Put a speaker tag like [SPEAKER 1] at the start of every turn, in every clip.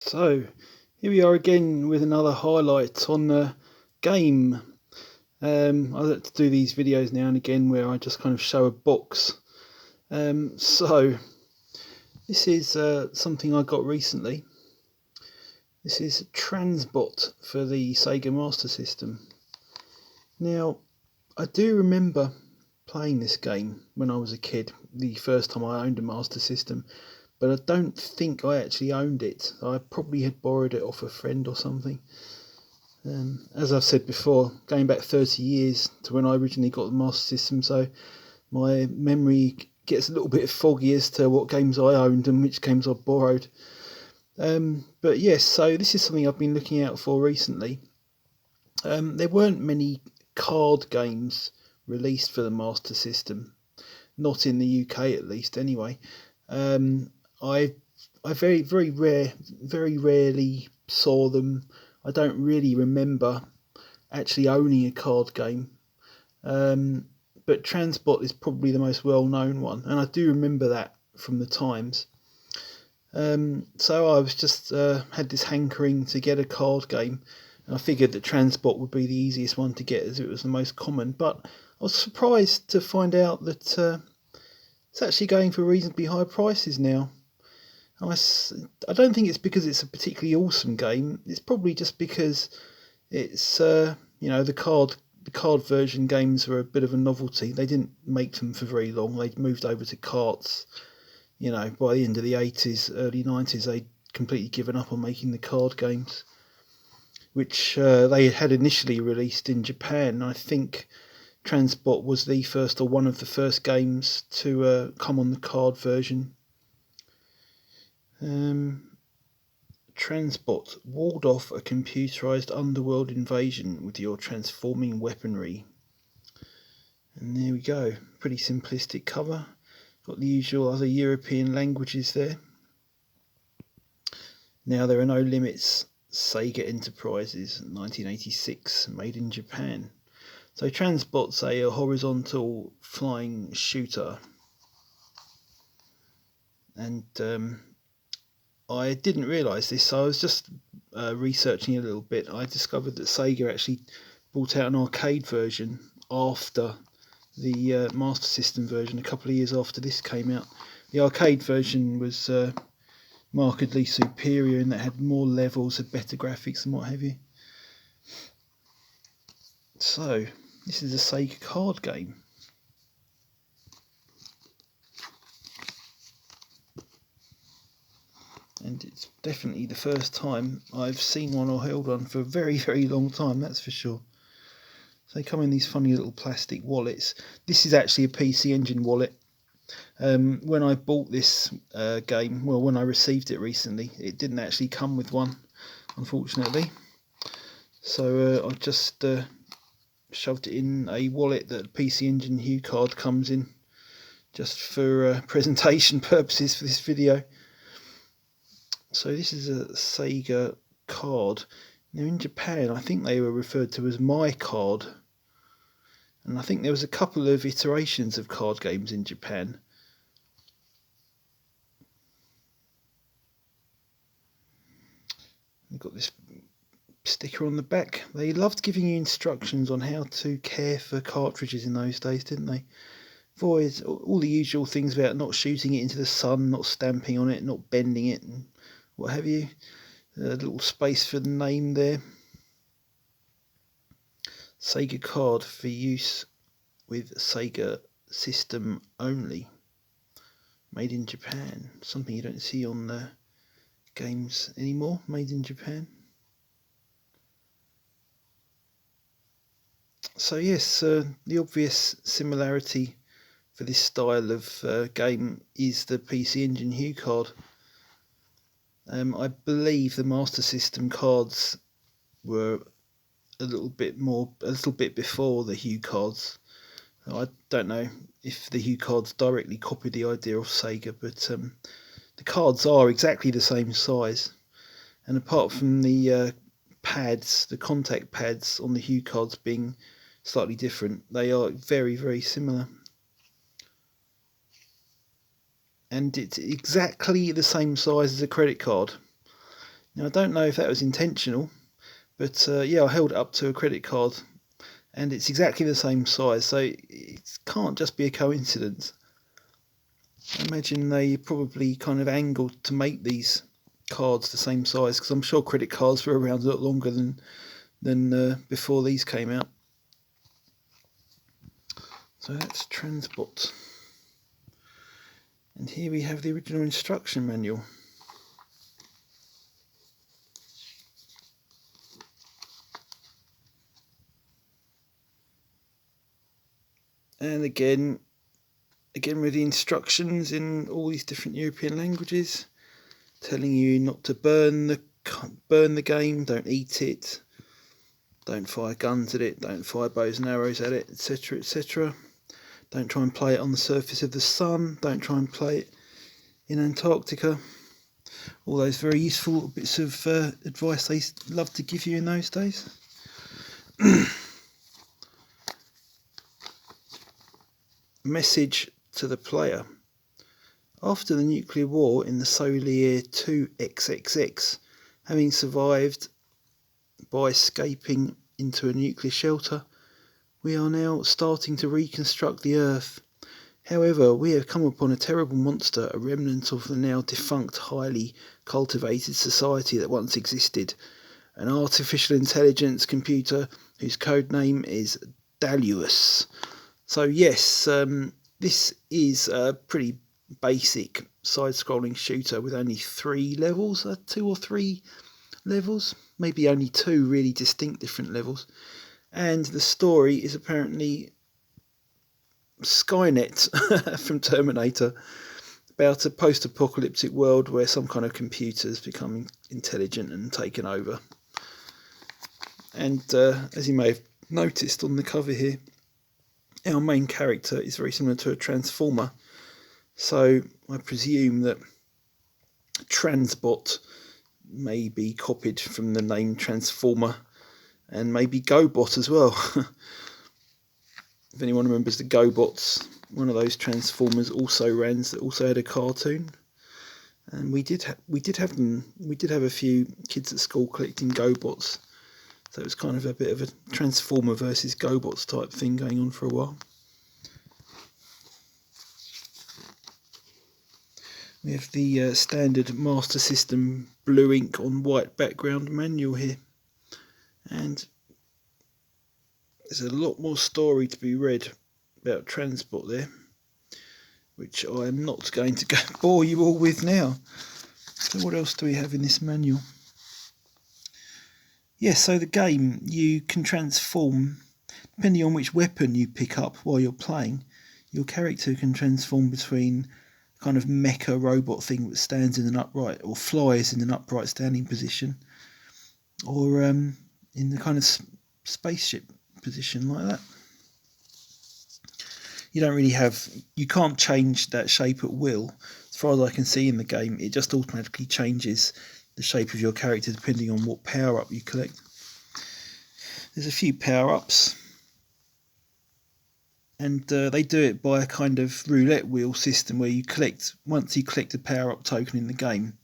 [SPEAKER 1] So here we are again with another highlight on the game. I like to do these videos now and again where I just kind of show a box. So this is something I got recently. This is TransBot for the Sega Master System. Now I do remember playing this game when I was a kid, the first time I owned a Master System. But I don't think I actually owned it. I probably had borrowed it off a friend or something. As I've said before, going back 30 years to when I originally got the Master System, so my memory gets a little bit foggy as to what games I owned and which games I borrowed. But yes, so this is something I've been looking out for recently. There weren't many card games released for the Master System, not in the UK at least anyway. I very rarely saw them. I don't really remember actually owning a card game. But TransBot is probably the most well known one, and I do remember that from the times. So I was just had this hankering to get a card game, and I figured that TransBot would be the easiest one to get as it was the most common. But I was surprised to find out that it's actually going for reasonably high prices now. I don't think it's because it's a particularly awesome game. It's probably just because it's the card version games were a bit of a novelty. They didn't make them for very long. They moved over to carts. By the end of the 80s, early 90s, they'd completely given up on making the card games, which they had initially released in Japan. I think TransBot was the first or one of the first games to come on the card version. TransBot walled off a computerized underworld invasion with your transforming weaponry. And there we go. Pretty simplistic cover. Got the usual other European languages there. Now there are no limits. Sega Enterprises, 1986, made in Japan. So TransBot's a horizontal flying shooter. And I didn't realise this, so I was just researching a little bit. I discovered that Sega actually brought out an arcade version after the Master System version, a couple of years after this came out. The arcade version was markedly superior in that it had more levels, had better graphics and what have you. So, this is a Sega card game. And it's definitely the first time I've seen one or held one for a very long time, that's for sure. So they come in these funny little plastic wallets. This is actually a PC Engine wallet. When I bought this game, well, when I received it recently, it didn't actually come with one, unfortunately. So I just shoved it in a wallet that PC Engine Hue card comes in, just for presentation purposes for this video. So this is a Sega card. Now in Japan, I think they were referred to as My Card. And I think there was a couple of iterations of card games in Japan. You've got this sticker on the back. They loved giving you instructions on how to care for cartridges in those days, didn't they? Avoid all the usual things about not shooting it into the sun, not stamping on it, not bending it, and what have you. A little space for the name there. Sega card for use with Sega system only. Made in Japan. Something you don't see on the games anymore. Made in Japan. So yes, the obvious similarity for this style of game is the PC Engine Hue card. I believe the Master System cards were a little bit before the Hue cards. I don't know if the Hue cards directly copied the idea of Sega, but the cards are exactly the same size, and apart from the pads, the contact pads on the Hue cards being slightly different, they are very similar. And it's exactly the same size as a credit card. Now I don't know if that was intentional, but yeah, I held it up to a credit card and it's exactly the same size, so it can't just be a coincidence. I imagine they probably kind of angled to make these cards the same size, because I'm sure credit cards were around a lot longer than before these came out. So that's TransBot. And here we have the original instruction manual. And again with the instructions in all these different European languages, telling you not to burn the game, don't eat it, don't fire guns at it, don't fire bows and arrows at it, etc, etc. Don't try and play it on the surface of the sun, don't try and play it in Antarctica. All those very useful bits of advice they loved to give you in those days. Message to the player. After the nuclear war in the solar year 2XXX, having survived by escaping into a nuclear shelter, we are now starting to reconstruct the Earth. However, we have come upon a terrible monster, a remnant of the now defunct, highly cultivated society that once existed. An artificial intelligence computer whose code name is Daluus. So yes, this is a pretty basic side-scrolling shooter with only 3 levels, 2 or 3 levels, maybe only 2 really distinct different levels. And the story is apparently Skynet from Terminator, about a post-apocalyptic world where some kind of computer's becoming intelligent and taken over. And as you may have noticed on the cover here, our main character is very similar to a transformer, so I presume that TransBot may be copied from the name Transformer, and maybe GoBot as well. If anyone remembers the GoBots, one of those Transformers also had a cartoon, and we did have them. We did have a few kids at school collecting GoBots. So it was kind of a bit of a Transformer versus GoBots type thing going on for a while. We have the standard Master System blue ink on white background manual here. And there's a lot more story to be read about TransBot there, which I am not going to bore you all with now. So what else do we have in this manual? Yes, so the game, you can transform, depending on which weapon you pick up while you're playing, your character can transform between a kind of mecha robot thing that stands in an upright, or flies in an upright standing position, or in the kind of spaceship position like that. You can't change that shape at will. As far as I can see in the game, it just automatically changes the shape of your character depending on what power-up you collect. There's a few power-ups, and they do it by a kind of roulette wheel system where once you collect a power-up token in the game,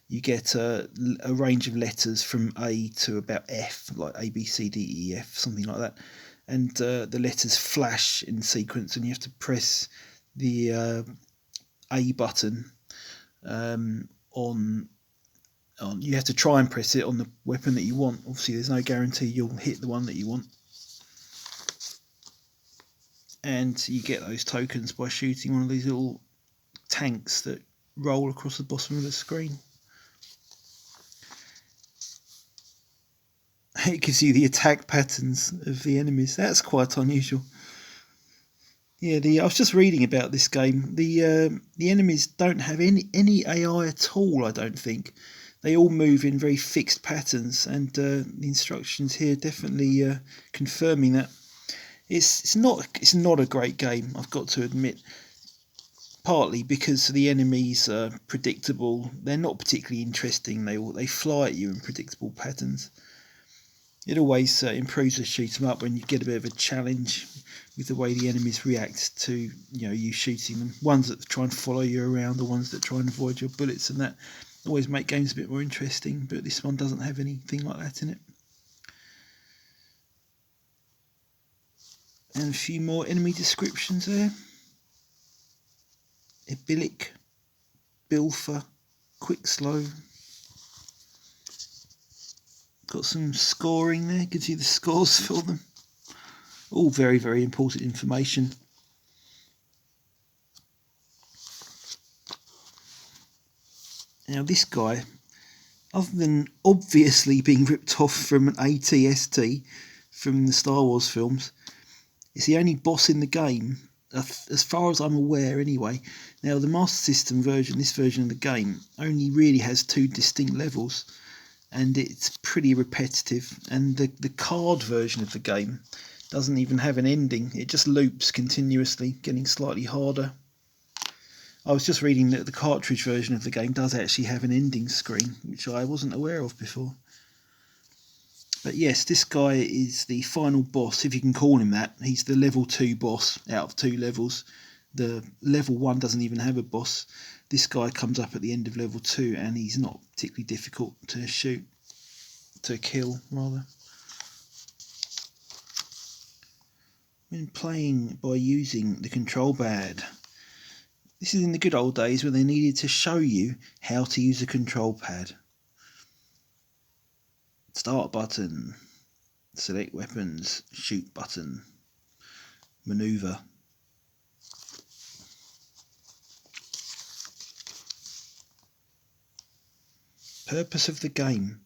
[SPEAKER 1] you get a range of letters from A to about F, like A, B, C, D, E, F, something like that. And the letters flash in sequence, and you have to press the A button you have to try and press it on the weapon that you want. Obviously there's no guarantee you'll hit the one that you want. And you get those tokens by shooting one of these little tanks that roll across the bottom of the screen. It gives you the attack patterns of the enemies. That's quite unusual. Yeah, I was just reading about this game. The enemies don't have any AI at all, I don't think. They all move in very fixed patterns, and the instructions here definitely confirming that. It's not a great game, I've got to admit. Partly because the enemies are predictable. They're not particularly interesting. They fly at you in predictable patterns. It always improves the shoot 'em up when you get a bit of a challenge with the way the enemies react to you shooting them. Ones that try and follow you around, the ones that try and avoid your bullets and that. always make games a bit more interesting, but this one doesn't have anything like that in it. And a few more enemy descriptions there. Ibilic, Bilfer, Quick Slow. Got some scoring there, gives you the scores for them. All very, very important information. Now this guy, other than obviously being ripped off from an AT-ST from the Star Wars films, is the only boss in the game, as far as I'm aware anyway. Now the Master System version, this version of the game, only really has 2 distinct levels, and it's pretty repetitive, and the card version of the game doesn't even have an ending. It just loops continuously, getting slightly harder. I was just reading that the cartridge version of the game does actually have an ending screen, which I wasn't aware of before. But yes, this guy is the final boss, if you can call him that. He's the level 2 boss out of 2 levels. The level 1 doesn't even have a boss. This guy comes up at the end of level 2, and he's not particularly difficult to shoot, to kill rather. When playing by using the control pad. This is in the good old days when they needed to show you how to use a control pad. Start button, select weapons, shoot button, maneuver. Purpose of the game.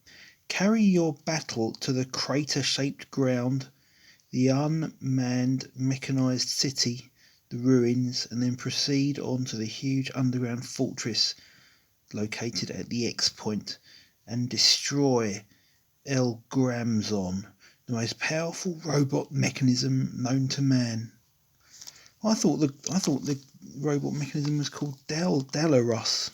[SPEAKER 1] Carry your battle to the crater-shaped ground, the unmanned mechanized city, the ruins, and then proceed on to the huge underground fortress located at the X point and destroy El Gramzon, the most powerful robot mechanism known to man. I thought the robot mechanism was called Dalaros.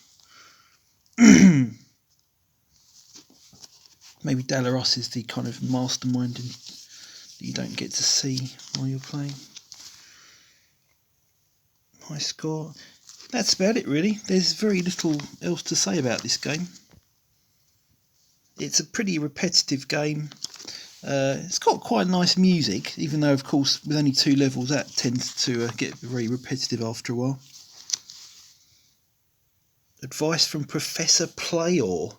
[SPEAKER 1] Maybe Dalaros is the kind of mastermind that you don't get to see while you're playing. High score. That's about it really. There's very little else to say about this game. It's a pretty repetitive game. It's got quite nice music, even though of course with only 2 levels that tends to get very repetitive after a while. Advice from Professor Playor.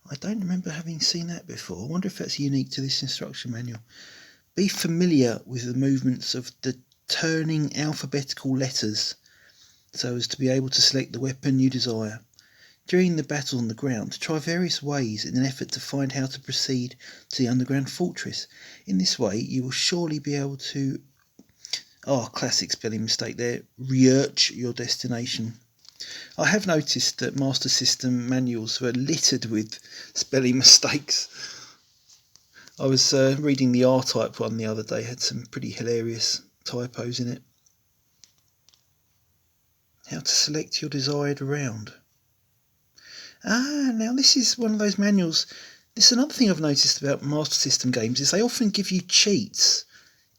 [SPEAKER 1] I don't remember having seen that before. I wonder if that's unique to this instruction manual. Be familiar with the movements of the turning alphabetical letters so as to be able to select the weapon you desire. During the battle on the ground, try various ways in an effort to find how to proceed to the underground fortress. In this way, you will surely be able to, classic spelling mistake there, reach your destination. I have noticed that Master System manuals were littered with spelling mistakes. I was reading the R-Type one the other day, had some pretty hilarious typos in it. How to select your desired round. Now this is one of those manuals. This is another thing I've noticed about Master System games is they often give you cheats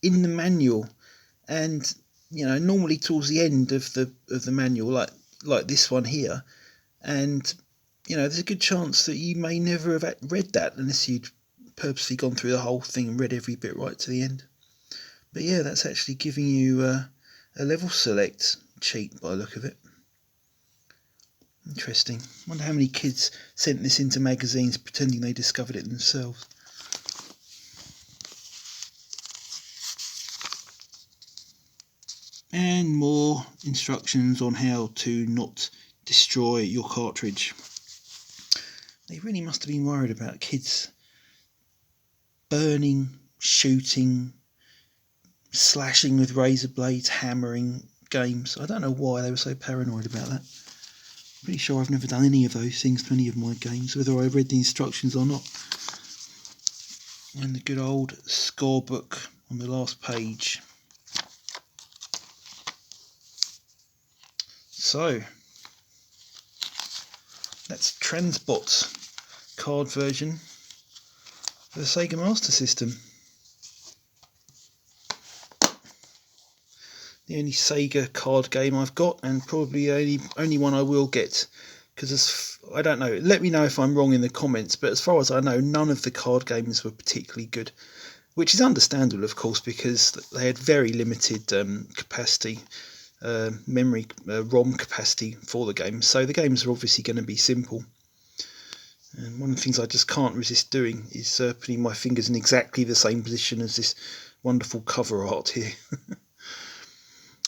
[SPEAKER 1] in the manual, and normally towards the end of the manual, like this one here, and there's a good chance that you may never have read that unless you'd purposely gone through the whole thing and read every bit right to the end. But yeah, that's actually giving you a level select cheat by the look of it. Interesting. Wonder how many kids sent this into magazines pretending they discovered it themselves. And more instructions on how to not destroy your cartridge. They really must have been worried about kids burning, shooting, slashing with razor blades, hammering games. I don't know why they were so paranoid about that. Pretty sure I've never done any of those things to any of my games, whether I read the instructions or not. And the good old scorebook on the last page. So, that's TransBot's card version for the Sega Master System. The only Sega card game I've got, and probably the only one I will get, because as I don't know, let me know if I'm wrong in the comments, but as far as I know, none of the card games were particularly good, which is understandable, of course, because they had very limited capacity, memory, ROM capacity for the games, so the games are obviously going to be simple. And one of the things I just can't resist doing is putting my fingers in exactly the same position as this wonderful cover art here.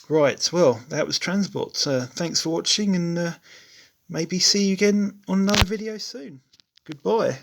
[SPEAKER 1] Right, well, that was TransBot. Thanks for watching, and maybe see you again on another video soon. Goodbye.